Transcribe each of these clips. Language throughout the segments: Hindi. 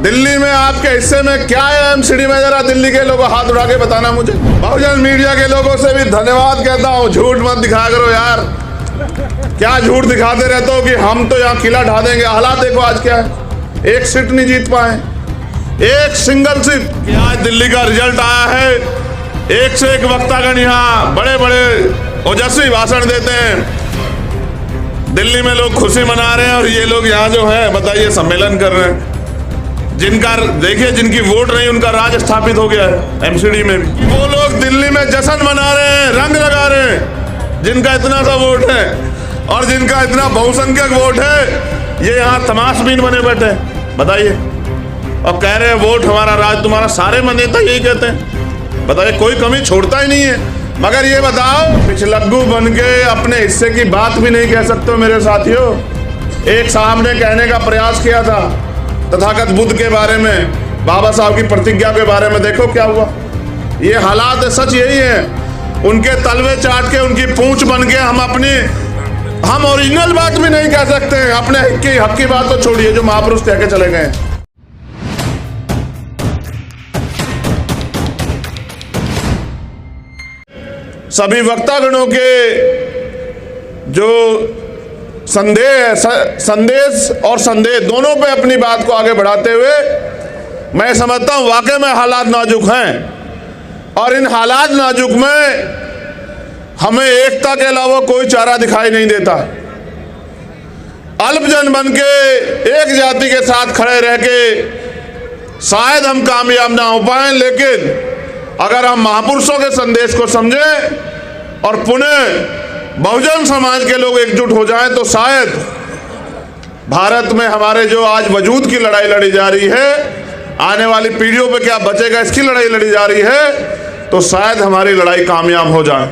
दिल्ली में आपके हिस्से में क्या है एमसीडी में? जरा दिल्ली के लोगों हाथ उठा के बताना मुझे। बहुजन मीडिया के लोगों से भी धन्यवाद कहता हूँ, झूठ मत दिखाया करो यार। क्या झूठ दिखाते रहते हो कि हम तो यहाँ किला ढा देंगे। हालात देखो आज क्या है, एक सीट नहीं जीत पाए, एक सिंगल सीट। आज दिल्ली का रिजल्ट आया है, एक से एक वक्तागण यहाँ बड़े बड़े ओजस्वी भाषण देते हैं। दिल्ली में लोग खुशी मना रहे हैं और ये लोग यहाँ जो है बताइए सम्मेलन कर रहे हैं। जिनका देखिए जिनकी वोट नहीं उनका राज स्थापित हो गया है एमसीडी में भी। वो लोग दिल्ली में जश्न मना रहे हैं, रंग लगा रहे हैं, जिनका इतना सा वोट है और जिनका इतना बहुसंख्यक वोट है, ये यहाँ तमाशबीन बने बैठे बताइए और कह रहे हैं वोट हमारा राज तुम्हारा। सारे नेता यही कहते हैं, बताइए कोई कमी छोड़ता ही नहीं है। मगर ये बताओ, पिछलग्गू बन के अपने हिस्से की बात भी नहीं कह सकते मेरे साथियों। एक साहब ने कहने का प्रयास किया था तथागत बुद्ध के बारे में, बाबा साहब की प्रतिज्ञा के बारे में, देखो क्या हुआ। ये हालात है, सच यही है। उनके तलवे चाट के, उनकी पूंछ बन के हम ओरिजिनल बात भी नहीं कह सकते हैं। अपने हक की बात तो छोड़िए जो महापुरुष कह के चले गए। सभी वक्तागणों के जो संदेश और संदेश दोनों पे अपनी बात को आगे बढ़ाते हुए मैं समझता हूं वाकई में हालात नाजुक हैं और इन हालात नाजुक में हमें एकता के अलावा कोई चारा दिखाई नहीं देता। अल्पजन बन के एक जाति के साथ खड़े रह के शायद हम कामयाब ना हो पाए, लेकिन अगर हम महापुरुषों के संदेश को समझें और पुनः बहुजन समाज के लोग एकजुट हो जाएं तो शायद भारत में हमारे जो आज वजूद की लड़ाई लड़ी जा रही है, आने वाली पीढ़ियों पे क्या बचेगा इसकी लड़ाई लड़ी जा रही है, तो शायद हमारी लड़ाई कामयाब हो जाए।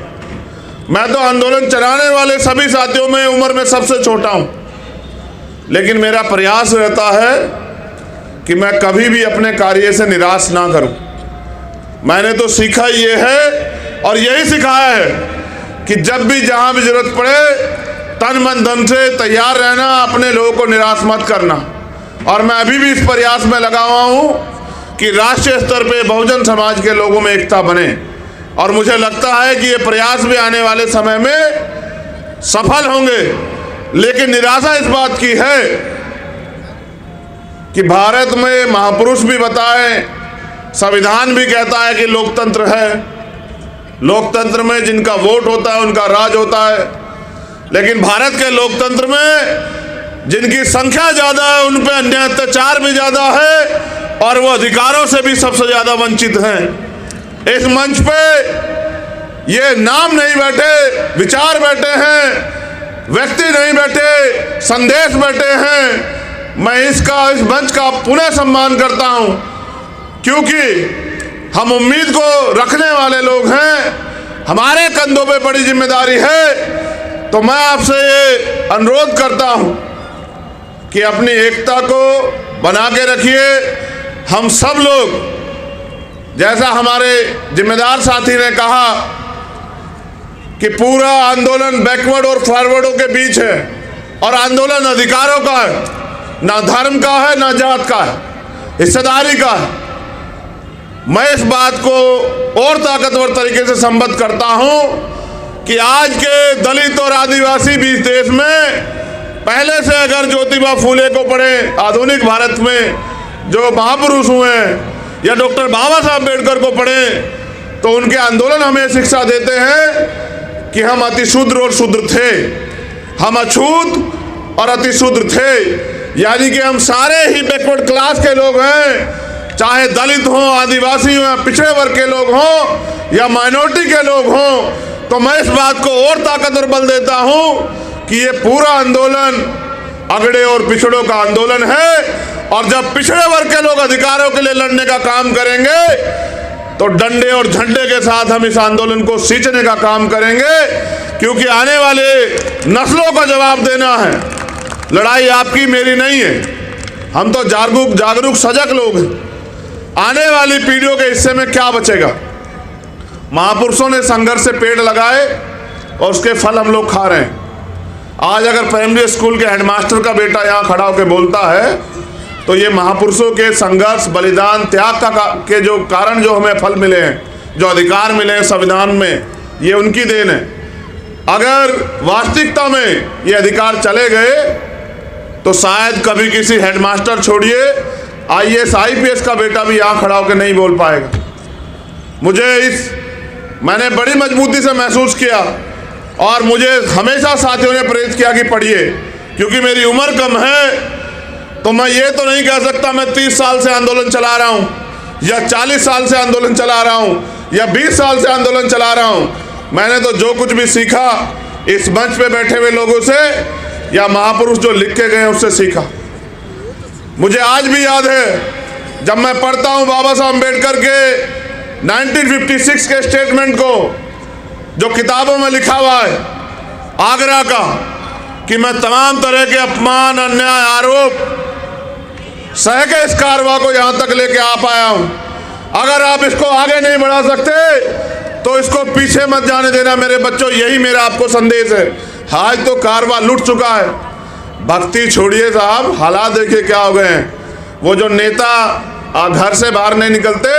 मैं तो आंदोलन चलाने वाले सभी साथियों में उम्र में सबसे छोटा हूं, लेकिन मेरा प्रयास रहता है कि मैं कभी भी अपने कार्य से निराश ना करूं। मैंने तो सीखा ये है और यही सिखाया है कि जब भी जहां भी जरूरत पड़े तन मन धन से तैयार रहना, अपने लोगों को निराश मत करना। और मैं अभी भी इस प्रयास में लगा हुआ हूं कि राष्ट्रीय स्तर पे बहुजन समाज के लोगों में एकता बने और मुझे लगता है कि ये प्रयास भी आने वाले समय में सफल होंगे। लेकिन निराशा इस बात की है कि भारत में महापुरुष भी बताएं, संविधान भी कहता है कि लोकतंत्र है, लोकतंत्र में जिनका वोट होता है उनका राज होता है, लेकिन भारत के लोकतंत्र में जिनकी संख्या ज्यादा है उन पे अन्याय अत्याचार भी ज्यादा है और वो अधिकारों से भी सबसे ज्यादा वंचित हैं। इस मंच पे ये नाम नहीं बैठे, विचार बैठे हैं, व्यक्ति नहीं बैठे, संदेश बैठे हैं। मैं इस मंच का पुनः सम्मान करता हूं क्योंकि हम उम्मीद को रखने वाले लोग हैं, हमारे कंधों पे बड़ी जिम्मेदारी है। तो मैं आपसे ये अनुरोध करता हूं कि अपनी एकता को बना के रखिए। हम सब लोग, जैसा हमारे जिम्मेदार साथी ने कहा कि पूरा आंदोलन बैकवर्ड और फॉरवर्डों के बीच है और आंदोलन अधिकारों का है, ना धर्म का है ना जात का है, हिस्सेदारी का है। मैं इस बात को और ताकतवर तरीके से संबद्ध करता हूं कि आज के दलित और आदिवासी भी इस देश में पहले से अगर ज्योतिबा फूले को पढ़े, आधुनिक भारत में जो महापुरुष हुए हैं, या डॉक्टर बाबा साहब अम्बेडकर को पढ़े, तो उनके आंदोलन हमें शिक्षा देते हैं कि हम अतिशूद्र और शूद्र थे, हम अछूत और अतिशूद्र थे, यानी कि हम सारे ही बैकवर्ड क्लास के लोग हैं, चाहे दलित हो, आदिवासी हो, या पिछड़े वर्ग के लोग हों या माइनॉरिटी के लोग हों। तो मैं इस बात को और ताकतवर बल देता हूं कि ये पूरा आंदोलन अगड़े और पिछड़ों का आंदोलन है और जब पिछड़े वर्ग के लोग अधिकारों के लिए लड़ने का काम करेंगे तो डंडे और झंडे के साथ हम इस आंदोलन को सींचने का काम करेंगे, क्योंकि आने वाले नस्लों का जवाब देना है। लड़ाई आपकी मेरी नहीं है, हम तो जागरूक सजग लोग हैं। आने वाली पीढ़ियों के हिस्से में क्या बचेगा? महापुरुषों ने संघर्ष से पेड़ लगाए और उसके फल हम लोग खा रहे हैं। आज अगर प्राइमरी स्कूल के हेडमास्टर का बेटा यहाँ खड़ा होकर बोलता है तो ये महापुरुषों के संघर्ष, बलिदान, त्याग के जो कारण जो हमें फल मिले हैं, जो अधिकार मिले हैं संविधान में, ये उनकी देन है। अगर वास्तविकता में ये अधिकार चले गए तो शायद कभी किसी हेडमास्टर छोड़िए IAS IPS का बेटा भी यहाँ खड़ा होकर नहीं बोल पाएगा। मैंने बड़ी मजबूती से महसूस किया और मुझे हमेशा साथियों ने प्रेरित किया कि पढ़िए, क्योंकि मेरी उम्र कम है तो मैं ये तो नहीं कह सकता मैं 30 साल से आंदोलन चला रहा हूँ या 40 साल से आंदोलन चला रहा हूँ या 20 साल से आंदोलन चला रहा हूँ। मैंने तो जो कुछ भी सीखा इस मंच पे बैठे हुए लोगों से या महापुरुष जो लिख के गए उससे सीखा। मुझे आज भी याद है जब मैं पढ़ता हूँ बाबा साहब अम्बेडकर के 1956 के स्टेटमेंट को, जो किताबों में लिखा हुआ है आगरा का, कि मैं तमाम तरह के अपमान, अन्याय, आरोप सह के इस कारवां को यहाँ तक लेके आ पाया हूँ। अगर आप इसको आगे नहीं बढ़ा सकते तो इसको पीछे मत जाने देना मेरे बच्चों, यही मेरा आपको संदेश है। आज तो कारवां लुट चुका है। भक्ति छोड़िए साहब, हालात देखिए क्या हो गए हैं। वो जो नेता घर से बाहर नहीं निकलते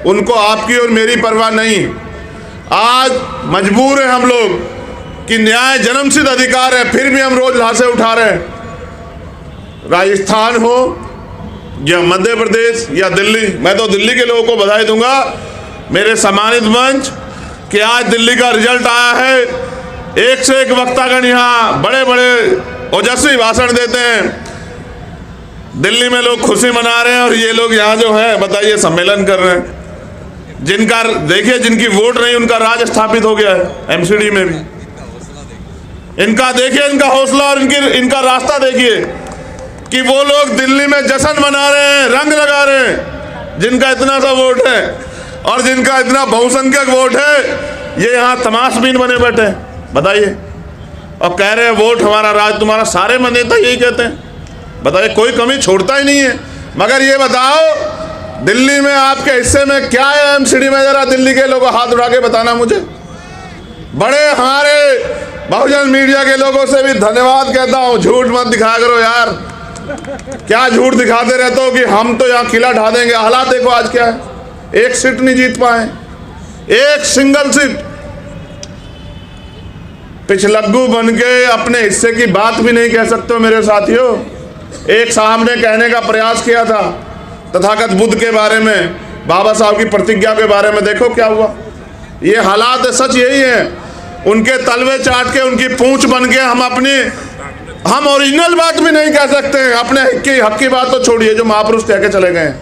उनको आपकी और मेरी परवाह नहीं। आज मजबूर हैं हम लोग कि न्याय जन्मसिद्ध अधिकार है, फिर भी हम रोज लाशें उठा रहे हैं। राजस्थान हो या मध्य प्रदेश या दिल्ली, मैं तो दिल्ली के लोगों को बधाई दूंगा, मेरे सम्मानित मंच, कि आज दिल्ली का रिजल्ट आया है। एक से एक वक्तागण यहाँ बड़े बड़े ओजस्वी भाषण देते हैं। दिल्ली में लोग खुशी मना रहे हैं और ये लोग यहाँ जो है बताइए सम्मेलन कर रहे हैं। जिनका देखिए, जिनकी वोट नहीं उनका राज स्थापित हो गया है MCD में भी। इनका देखिए, इनका हौसला और इनका रास्ता देखिए कि वो लोग दिल्ली में जश्न मना रहे हैं, रंग लगा रहे हैं, जिनका इतना सा वोट है और जिनका इतना बहुसंख्यक वोट है, ये यहाँ तमाशबीन बने बैठे हैं बताइए, और कह रहे हैं वोट हमारा, राज तुम्हारा। सारे नेता यही कहते हैं, बताइए, कोई कमी छोड़ता ही नहीं है। मगर ये बताओ दिल्ली में आपके हिस्से में क्या है MCD में, जरा दिल्ली के लोगों हाथ उठा के बताना मुझे। बड़े हमारे बहुजन मीडिया के लोगों से भी धन्यवाद कहता हूँ, झूठ मत दिखाया करो यार। क्या झूठ दिखाते रहते हो कि हम तो यहाँ किला ढा देंगे। हालात देखो आज क्या है, एक सीट नहीं जीत पाए, एक सिंगल सीट। पिछलग्गू बन के अपने हिस्से की बात भी नहीं कह सकते हो मेरे साथियों। एक साहब ने कहने का प्रयास किया था तथागत बुद्ध के बारे में, बाबा साहब की प्रतिज्ञा के बारे में, देखो क्या हुआ। ये हालात सच यही है। उनके तलवे चाट के, उनकी पूंछ बन के हम ओरिजिनल बात भी नहीं कह सकते हैं। अपने हक की बात तो छोड़िए जो महापुरुष कह के चले गए।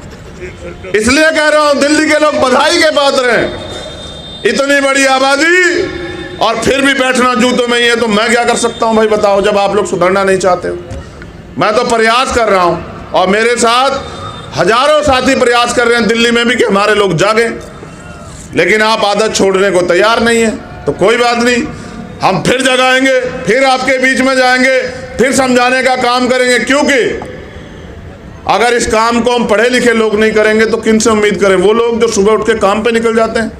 इसलिए कह रहा हूं दिल्ली के लोग बधाई के पात्र हैं। इतनी बड़ी आबादी और फिर भी बैठना जूतों में ही है, तो मैं क्या कर सकता हूं भाई बताओ, जब आप लोग सुधरना नहीं चाहते हो। मैं तो प्रयास कर रहा हूं और मेरे साथ हजारों साथी प्रयास कर रहे हैं दिल्ली में भी कि हमारे लोग जागे, लेकिन आप आदत छोड़ने को तैयार नहीं है। तो कोई बात नहीं, हम फिर जगाएंगे, फिर आपके बीच में जाएंगे, फिर समझाने का काम करेंगे। क्योंकि अगर इस काम को हम पढ़े लिखे लोग नहीं करेंगे तो किन से उम्मीद करें। वो लोग जो सुबह उठ के काम पे निकल जाते हैं,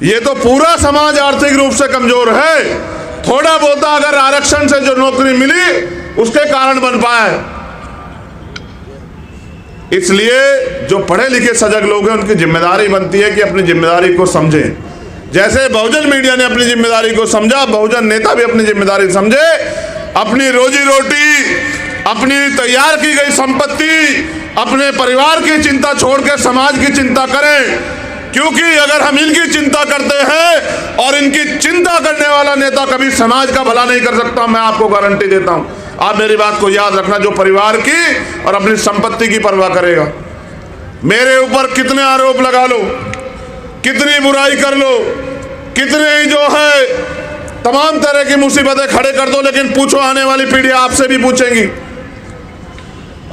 ये तो पूरा समाज आर्थिक रूप से कमजोर है। थोड़ा बहुत अगर आरक्षण से जो नौकरी मिली उसके कारण बन पाए। इसलिए जो पढ़े लिखे सजग लोग हैं उनकी जिम्मेदारी बनती है कि अपनी जिम्मेदारी को समझें। जैसे बहुजन मीडिया ने अपनी जिम्मेदारी को समझा, बहुजन नेता भी अपनी जिम्मेदारी समझे। अपनी रोजी रोटी, अपनी तैयार की गई संपत्ति, अपने परिवार की चिंता छोड़ के समाज की चिंता करें। क्योंकि अगर हम इनकी चिंता करते हैं और इनकी चिंता करने वाला नेता कभी समाज का भला नहीं कर सकता, मैं आपको गारंटी देता हूं। आप मेरी बात को याद रखना, जो परिवार की और अपनी संपत्ति की परवाह करेगा। मेरे ऊपर कितने आरोप लगा लो, कितनी बुराई कर लो, कितने ही जो है तमाम तरह की मुसीबतें खड़े कर दो, लेकिन पूछो आने वाली पीढ़ी आपसे भी पूछेंगी।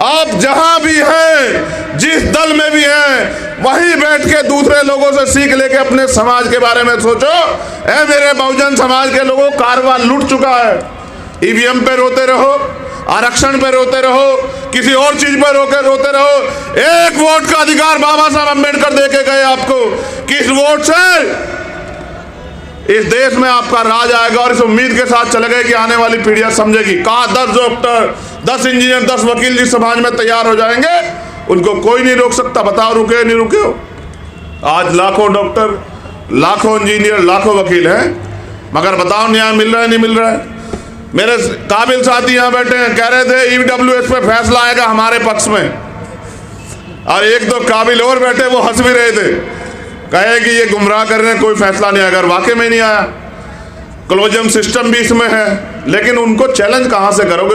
आप जहां भी हैं, जिस दल में भी हैं, वहीं बैठ के दूसरे लोगों से सीख लेके अपने समाज के बारे में सोचो। ऐ मेरे बहुजन समाज के लोगों, कारवां लूट चुका है। EVM पे रोते रहो, आरक्षण पे रोते रहो, किसी और चीज पर रोते रहो। एक वोट का अधिकार बाबा साहब अम्बेडकर दे के गए आपको कि इस वोट से इस देश में आपका राज आएगा और इस उम्मीद के साथ चले गए कि आने वाली पीढ़ियां समझेगी। कहा 10 डॉक्टर, 10 इंजीनियर, 10 वकील जिस समाज में तैयार हो जाएंगे उनको कोई नहीं रोक सकता। बताओ रुके नहीं रुके हो? आज लाखों डॉक्टर, लाखों इंजीनियर, लाखों वकील हैं, मगर बताओ न्याय मिल रहा है नहीं मिल रहा है? मेरे काबिल साथी यहाँ बैठे हैं, कह रहे थे EWS पे फैसला आएगा हमारे पक्ष में, और एक दो काबिल और बैठे वो हंस भी रहे थे, कहे कि ये गुमराह कर रहे हैं, कोई फैसला नहीं आएगा। वाकई में नहीं आया। क्लोजम सिस्टम भी इसमें है, लेकिन उनको चैलेंज कहाँ से करोगे?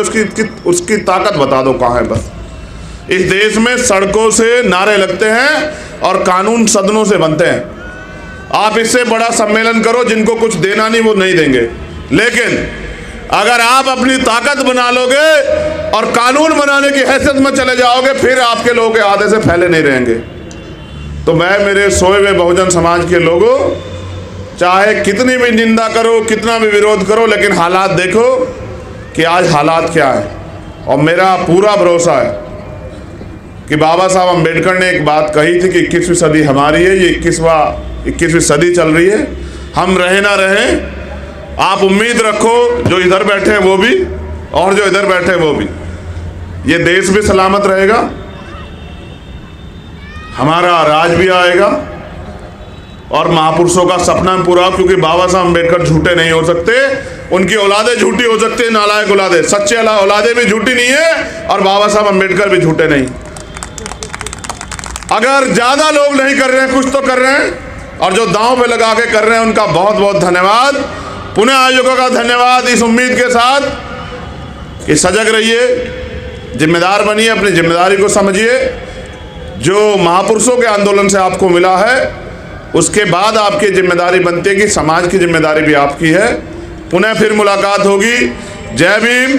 उसकी ताकत बता दो कहाँ है। बस इस देश में सड़कों से नारे लगते हैं और कानून सदनों से बनते हैं। आप इससे बड़ा सम्मेलन करो, जिनको कुछ देना नहीं वो नहीं देंगे, लेकिन अगर आप अपनी ताकत बना लोगे और कानून बनाने की हैसियत में चले जाओगे, फिर आपके लोग आधे से फैले नहीं रहेंगे। तो मैं मेरे सोए हुए बहुजन समाज के लोगों, चाहे कितनी भी निंदा करो, कितना भी विरोध करो, लेकिन हालात देखो कि आज हालात क्या है। और मेरा पूरा भरोसा है कि बाबा साहब अम्बेडकर ने एक बात कही थी कि 21वीं सदी हमारी है, ये 21वीं सदी चल रही है, हम रहे ना रहे, आप उम्मीद रखो जो इधर बैठे हैं वो भी और जो इधर बैठे हैं वो भी, ये देश भी सलामत रहेगा, हमारा राज भी आएगा और महापुरुषों का सपना पूरा। क्योंकि बाबा साहब अम्बेडकर झूठे नहीं हो सकते, उनकी औलादे झूठी हो सकती है, नालायक औलादे, सच्चे औलादे भी झूठी नहीं है और बाबा साहब अम्बेडकर भी झूठे नहीं। अगर ज्यादा लोग नहीं कर रहे हैं, कुछ तो कर रहे हैं, और जो दांव पे लगा के कर रहे हैं उनका बहुत बहुत धन्यवाद। पुणे आयोगों का धन्यवाद, इस उम्मीद के साथ कि सजग रहिए, जिम्मेदार बनिए, अपनी जिम्मेदारी को समझिए। जो महापुरुषों के आंदोलन से आपको मिला है, उसके बाद आपकी जिम्मेदारी बनती है कि समाज की जिम्मेदारी भी आपकी है। पुनः फिर मुलाकात होगी। जय भीम,